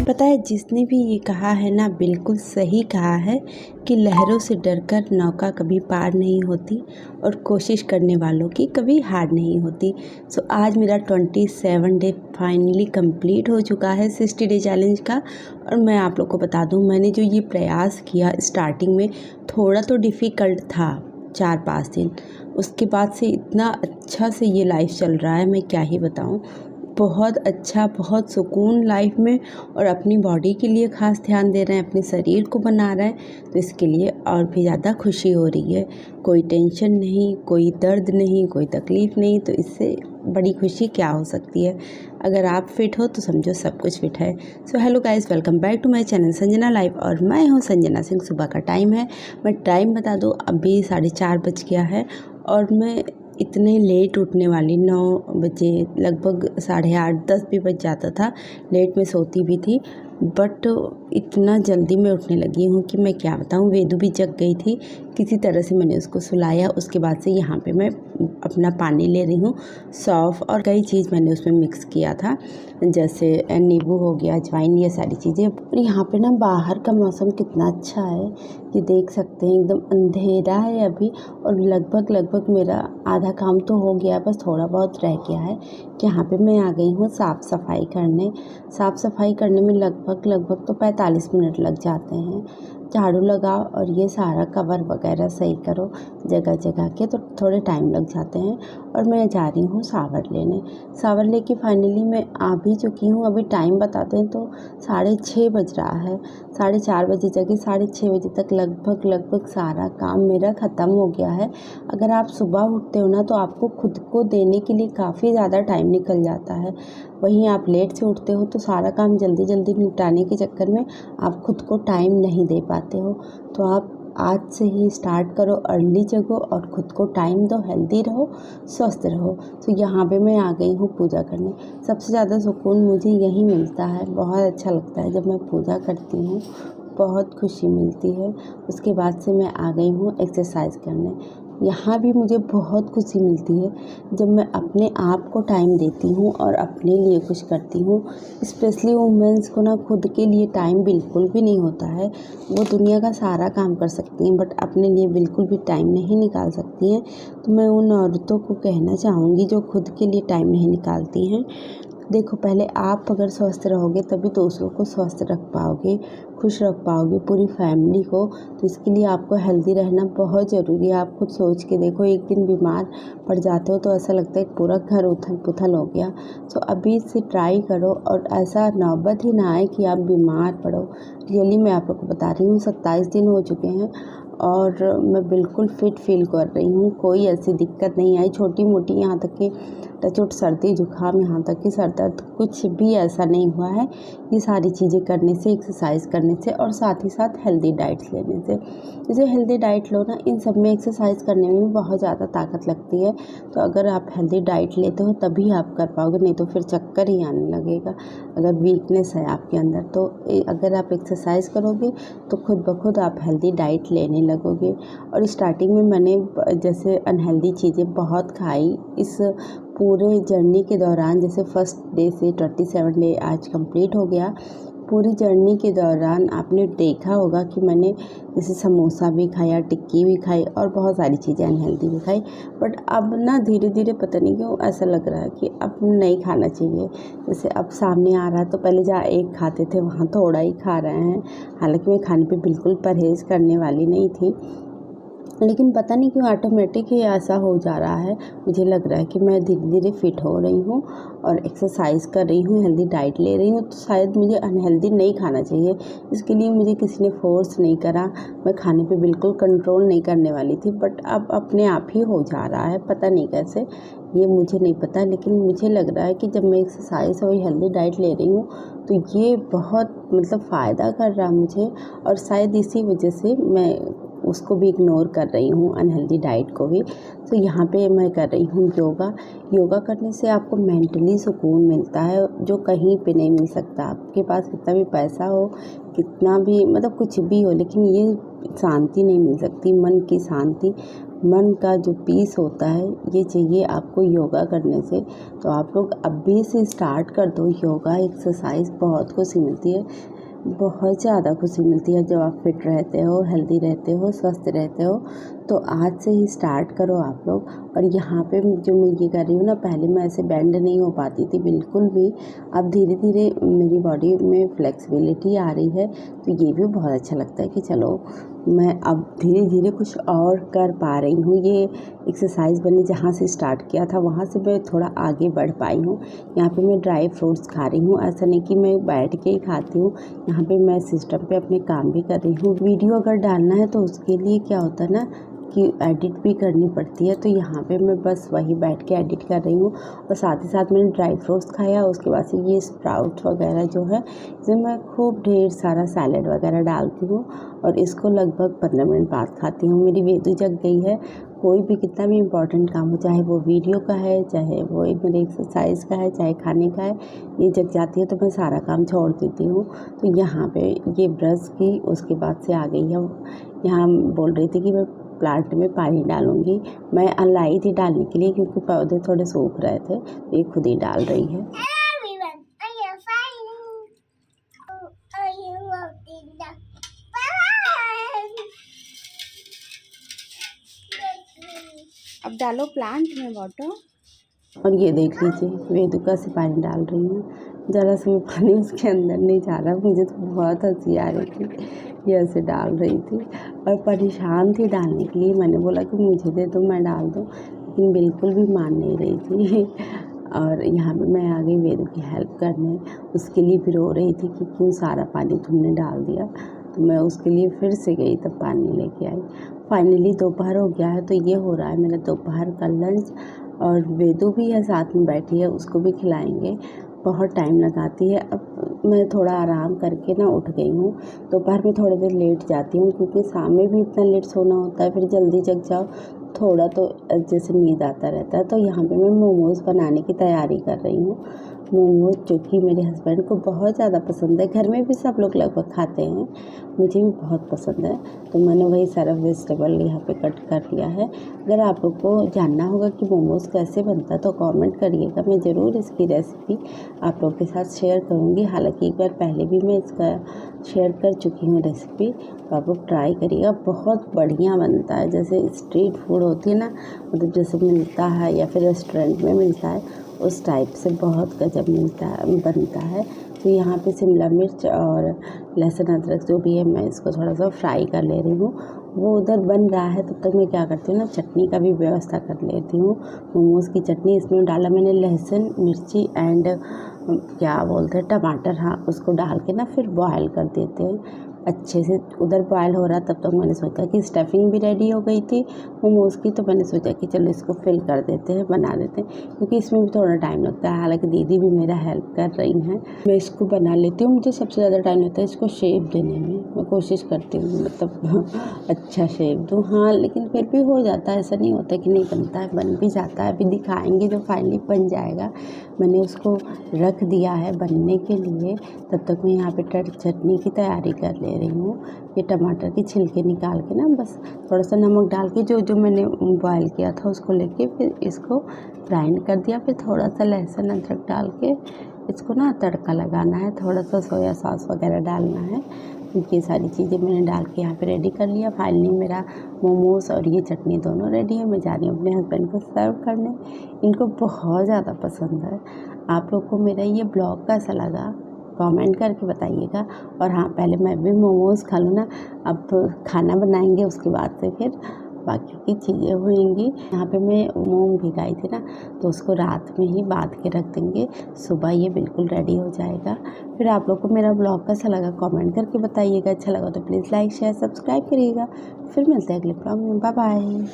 पता है जिसने भी ये कहा है ना बिल्कुल सही कहा है कि लहरों से डरकर नौका कभी पार नहीं होती और कोशिश करने वालों की कभी हार नहीं होती। सो आज मेरा 27 डे फाइनली कंप्लीट हो चुका है 60 डे चैलेंज का। और मैं आप लोग को बता दूं, मैंने जो ये प्रयास किया स्टार्टिंग में थोड़ा तो डिफ़िकल्ट था 4-5 दिन, उसके बाद से इतना अच्छा से ये लाइफ चल रहा है, मैं क्या ही बताऊं। बहुत अच्छा, बहुत सुकून लाइफ में, और अपनी बॉडी के लिए ख़ास ध्यान दे रहे हैं, अपने शरीर को बना रहे हैं, तो इसके लिए और भी ज़्यादा खुशी हो रही है। कोई टेंशन नहीं, कोई दर्द नहीं, कोई तकलीफ़ नहीं, तो इससे बड़ी खुशी क्या हो सकती है। अगर आप फिट हो तो समझो सब कुछ फिट है। So hello guys, welcome back to my channel Sanjana life, और मैं हूँ संजना सिंह। सुबह का टाइम है, मैं टाइम बता दूँ, अभी 4:30 बज गया है और मैं इतने लेट उठने वाली 9 बजे, लगभग 8:30 10 भी बज जाता था। लेट में सोती भी थी, बट इतना जल्दी मैं उठने लगी हूँ कि मैं क्या बताऊँ। वेदू भी जग गई थी, किसी तरह से मैंने उसको सुलाया। उसके बाद से यहाँ पे मैं अपना पानी ले रही हूँ, सौंफ और कई चीज़ मैंने उसमें मिक्स किया था, जैसे नींबू हो गया, अजवाइन, ये सारी चीज़ें। और यहाँ पे ना बाहर का मौसम कितना अच्छा है, ये देख सकते हैं, एकदम अंधेरा है अभी, और लगभग मेरा आधा काम तो हो गया, बस थोड़ा बहुत रह गया है। यहाँ पे मैं आ गई हूँ साफ़ सफाई करने। साफ़ सफाई करने में लगभग तो 45 मिनट लग जाते हैं। झाड़ू लगाओ और ये सारा कवर वगैरह सही करो जगह जगह के, तो थोड़े टाइम लग जाते हैं। और मैं जा रही हूँ शावर लेने। शावर लेके फाइनली मैं आ भी चुकी हूँ। अभी टाइम बताते हैं तो 6:30 बज रहा है। 4:30 बजे जगह 6:30 बजे तक लगभग सारा काम मेरा ख़त्म हो गया है। अगर आप सुबह उठते हो ना तो आपको खुद को देने के लिए काफ़ी ज़्यादा टाइम निकल जाता है। वहीं आप लेट से उठते हो तो सारा काम जल्दी जल्दी निपटाने के चक्कर में आप खुद को टाइम नहीं दे पाते हो। तो आप आज से ही स्टार्ट करो, अर्ली जगो और ख़ुद को टाइम दो, हेल्दी रहो, स्वस्थ रहो। तो यहाँ पे मैं आ गई हूँ पूजा करने। सबसे ज़्यादा सुकून मुझे यहीं मिलता है, बहुत अच्छा लगता है जब मैं पूजा करती हूँ, बहुत खुशी मिलती है। उसके बाद से मैं आ गई हूँ एक्सरसाइज करने। यहाँ भी मुझे बहुत खुशी मिलती है जब मैं अपने आप को टाइम देती हूँ और अपने लिए कुछ करती हूँ। स्पेशली वुमेंस को ना खुद के लिए टाइम बिल्कुल भी नहीं होता है। वो दुनिया का सारा काम कर सकती हैं, बट अपने लिए बिल्कुल भी टाइम नहीं निकाल सकती हैं। तो मैं उन औरतों को कहना चाहूँगी जो खुद के लिए टाइम नहीं निकालती हैं, देखो, पहले आप अगर स्वस्थ रहोगे तभी दूसरों को स्वस्थ रख पाओगे, खुश रख पाओगे, पूरी फैमिली को। तो इसके लिए आपको हेल्दी रहना बहुत ज़रूरी है। आप खुद सोच के देखो, एक दिन बीमार पड़ जाते हो तो ऐसा लगता है पूरा घर उथल पुथल हो गया। तो अभी से ट्राई करो और ऐसा नौबत ही ना आए कि आप बीमार पड़ो। रियली मैं आप लोग को बता रही हूँ, 27 दिन हो चुके हैं और मैं बिल्कुल फिट फील कर रही हूँ। कोई ऐसी दिक्कत नहीं आई, छोटी मोटी, यहाँ तक कि टचवुड सर्दी जुकाम, यहाँ तक कि सर दर्द, कुछ भी ऐसा नहीं हुआ है। ये सारी चीज़ें करने से, एक्सरसाइज करने से और साथ ही साथ हेल्दी डाइट्स लेने से। जैसे हेल्दी डाइट लो ना, इन सब में एक्सरसाइज करने में भी बहुत ज़्यादा ताकत लगती है। तो अगर आप हेल्दी डाइट लेते हो तभी आप कर पाओगे, नहीं तो फिर चक्कर ही आने लगेगा। अगर वीकनेस है आपके अंदर तो अगर आप एक्सरसाइज करोगे तो खुद ब खुद आप हेल्दी डाइट लेने लगोगे। और स्टार्टिंग में मैंने जैसे अनहेल्दी चीज़ें बहुत खाई इस पूरे जर्नी के दौरान। जैसे फर्स्ट डे से 27 डे आज कंप्लीट हो गया। पूरी जर्नी के दौरान आपने देखा होगा कि मैंने जैसे समोसा भी खाया, टिक्की भी खाई और बहुत सारी चीज़ें अनहेल्दी भी खाई। बट अब ना धीरे धीरे पता नहीं क्यों ऐसा लग रहा है कि अब नहीं खाना चाहिए। जैसे अब सामने आ रहा है तो पहले जहाँ एक खाते थे वहाँ थोड़ा ही खा रहे हैं। हालांकि मैं खाने पे बिल्कुल परहेज़ करने वाली नहीं थी, लेकिन पता नहीं क्यों ऑटोमेटिक ही ऐसा हो जा रहा है। मुझे लग रहा है कि मैं धीरे धीरे फिट हो रही हूँ और एक्सरसाइज कर रही हूँ, हेल्दी डाइट ले रही हूँ, तो शायद मुझे अनहेल्दी नहीं खाना चाहिए। इसके लिए मुझे किसी ने फोर्स नहीं करा, मैं खाने पे बिल्कुल कंट्रोल नहीं करने वाली थी, बट अब अपने आप ही हो जा रहा है। पता नहीं कैसे, ये मुझे नहीं पता, लेकिन मुझे लग रहा है कि जब मैं एक्सरसाइज और हेल्दी डाइट ले रही हूँ तो ये बहुत मतलब फ़ायदा कर रहा है मुझे। और शायद इसी वजह से मैं उसको भी इग्नोर कर रही हूँ, अनहेल्दी डाइट को भी। तो यहाँ पे मैं कर रही हूँ योगा। योगा करने से आपको मेंटली सुकून मिलता है जो कहीं पे नहीं मिल सकता। आपके पास कितना भी पैसा हो, कितना भी मतलब कुछ भी हो, लेकिन ये शांति नहीं मिल सकती, मन की शांति। मन का जो पीस होता है ये चाहिए आपको योगा करने से। तो आप लोग अभी से स्टार्ट कर दो योगा एक्सरसाइज, बहुत खुशी मिलती है, बहुत ज़्यादा खुशी मिलती है जब आप फिट रहते हो, हेल्दी रहते हो, स्वस्थ रहते हो। तो आज से ही स्टार्ट करो आप लोग। और यहाँ पे जो मैं ये कर रही हूँ ना, पहले मैं ऐसे बेंड नहीं हो पाती थी बिल्कुल भी। अब धीरे धीरे मेरी बॉडी में फ्लेक्सिबिलिटी आ रही है, तो ये भी बहुत अच्छा लगता है कि चलो मैं अब धीरे धीरे कुछ और कर पा रही हूँ। ये एक्सरसाइज मैंने जहाँ से स्टार्ट किया था वहाँ से मैं थोड़ा आगे बढ़ पाई हूँ। यहाँ पे मैं ड्राई फ्रूट्स खा रही हूँ, ऐसा नहीं कि मैं बैठ के ही खाती हूँ। यहाँ पे मैं सिस्टम पे अपने काम भी कर रही हूँ। वीडियो अगर डालना है तो उसके लिए क्या होता है ना कि एडिट भी करनी पड़ती है, तो यहाँ पे मैं बस वही बैठ के एडिट कर रही हूँ। और साथ ही साथ मैंने ड्राई फ्रूट्स खाया। उसके बाद से ये स्प्राउट्स वगैरह जो है इसमें मैं खूब ढेर सारा सैलेड वगैरह डालती हूँ और इसको लगभग 15 मिनट बाद खाती हूँ। मेरी वेदू जग गई है। कोई भी कितना भी इम्पोर्टेंट काम हो, चाहे वो वीडियो का है, चाहे वो मेरे एक्सरसाइज का है, चाहे खाने का है, ये जग जाती है तो मैं सारा काम छोड़ देती हूँ। तो यहाँ पे ये ब्रश की उसके बाद से आ गई है। यहाँ बोल रही थी कि मैं प्लांट में पानी डालूंगी। मैं लाई थी डालने के लिए क्योंकि पौधे थोड़े सूख रहे थे, तो ये खुद ही डाल रही है। अब डालो प्लांट में वाटर। और ये देख लीजिए वेदुका से पानी डाल रही हूँ। ज़रा से पानी उसके अंदर नहीं जा रहा, मुझे तो बहुत हंसी आ रही थी। ये ऐसे डाल रही थी और परेशान थी डालने के लिए। मैंने बोला कि मुझे दे दो, मैं डाल दूँ, लेकिन बिल्कुल भी मान नहीं रही थी। और यहाँ पे मैं आ गई वेदू की हेल्प करने। उसके लिए फिर रो रही थी कि क्यों सारा पानी तुमने डाल दिया। तो मैं उसके लिए फिर से गई, तब पानी लेके आई। फाइनली दोपहर हो गया है, तो ये हो रहा है मेरा दोपहर का लंच। और वेदू भी है साथ में बैठी है, उसको भी खिलाएंगे। बहुत टाइम लगाती है। अब मैं थोड़ा आराम करके ना उठ गई हूँ। दोपहर में थोड़ी देर लेट जाती हूँ क्योंकि शाम में भी इतना लेट सोना होता है, फिर जल्दी जग जाओ थोड़ा तो जैसे नींद आता रहता है। तो यहाँ पे मैं मोमोज़ बनाने की तैयारी कर रही हूँ। मोमोज़ जो कि मेरे हस्बैंड को बहुत ज़्यादा पसंद है, घर में भी सब लोग लगभग खाते हैं, मुझे भी बहुत पसंद है। तो मैंने वही सारा वेजिटेबल यहाँ पे कट कर लिया है। अगर आप लोग को जानना होगा कि मोमोज़ कैसे बनता है तो कमेंट करिएगा, मैं ज़रूर इसकी रेसिपी आप लोग के साथ शेयर करूँगी। हालांकि एक बार पहले भी मैं इसका शेयर कर चुकी हूँ रेसिपी, तो आप लोग ट्राई करिएगा। बहुत बढ़िया बनता है, जैसे स्ट्रीट फूड होती है ना, मतलब जैसे मिलता है या फिर रेस्टोरेंट में मिलता है उस टाइप से बहुत गजब बनता है। तो यहाँ पे शिमला मिर्च और लहसुन अदरक जो भी है मैं इसको थोड़ा सा फ्राई कर ले रही हूँ। वो उधर बन रहा है तब तक मैं क्या करती हूँ ना, चटनी का भी व्यवस्था कर लेती हूँ। मोमोज़ की चटनी इसमें डाला मैंने लहसुन मिर्ची एंड क्या बोलते हैं टमाटर, हाँ उसको डाल के ना फिर बॉयल कर देते हैं अच्छे से। उधर बॉयल हो रहा तब तक मैंने सोचा कि स्टफिंग भी रेडी हो गई थी मोमोज़ की, तो मैंने सोचा कि चलो इसको फिल कर देते हैं, बना देते हैं, क्योंकि इसमें भी थोड़ा टाइम लगता है। हालांकि दीदी भी मेरा हेल्प कर रही हैं, मैं इसको बना लेती हूँ। मुझे सबसे ज़्यादा टाइम लगता है इसको शेप देने में, मैं कोशिश करती हूँ मतलब अच्छा शेप दूँ। हाँ लेकिन फिर भी हो जाता है, ऐसा नहीं होता कि नहीं बनता है, बन भी जाता है। अभी दिखाएंगे जब फाइनली बन जाएगा। मैंने उसको रख दिया है बनने के लिए, तब तक मैं यहाँ पे चटनी की तैयारी कर ले रही हूँ। ये टमाटर की छिलके निकाल के ना बस थोड़ा सा नमक डाल के जो मैंने बॉयल किया था उसको लेके फिर इसको ग्राइंड कर दिया। फिर थोड़ा सा लहसुन अदरक डाल के इसको ना तड़का लगाना है, थोड़ा सा सोया सॉस वगैरह डालना है। ये सारी चीज़ें मैंने डाल के यहाँ पे रेडी कर लिया। फाइनली मेरा मोमोज़ और ये चटनी दोनों रेडी है। मैं जा रही हूँ अपने हस्बैंड को सर्व करने, इनको बहुत ज़्यादा पसंद है। आप लोग को मेरा ये ब्लॉग कैसा लगा कमेंट करके बताइएगा। और हाँ पहले मैं भी मोमोज़ खा लूँ ना, अब खाना बनाएंगे उसके बाद से फिर बाकी की चीज़ें होंगी। यहाँ पे मैं मूंग भिगाई थी ना, तो उसको रात में ही बांध के रख देंगे, सुबह ये बिल्कुल रेडी हो जाएगा। फिर आप लोग को मेरा ब्लॉग कैसा लगा कमेंट करके बताइएगा। अच्छा लगा तो प्लीज़ लाइक शेयर सब्सक्राइब करिएगा। फिर मिलते हैं अगले ब्लॉग में, बाय बाय।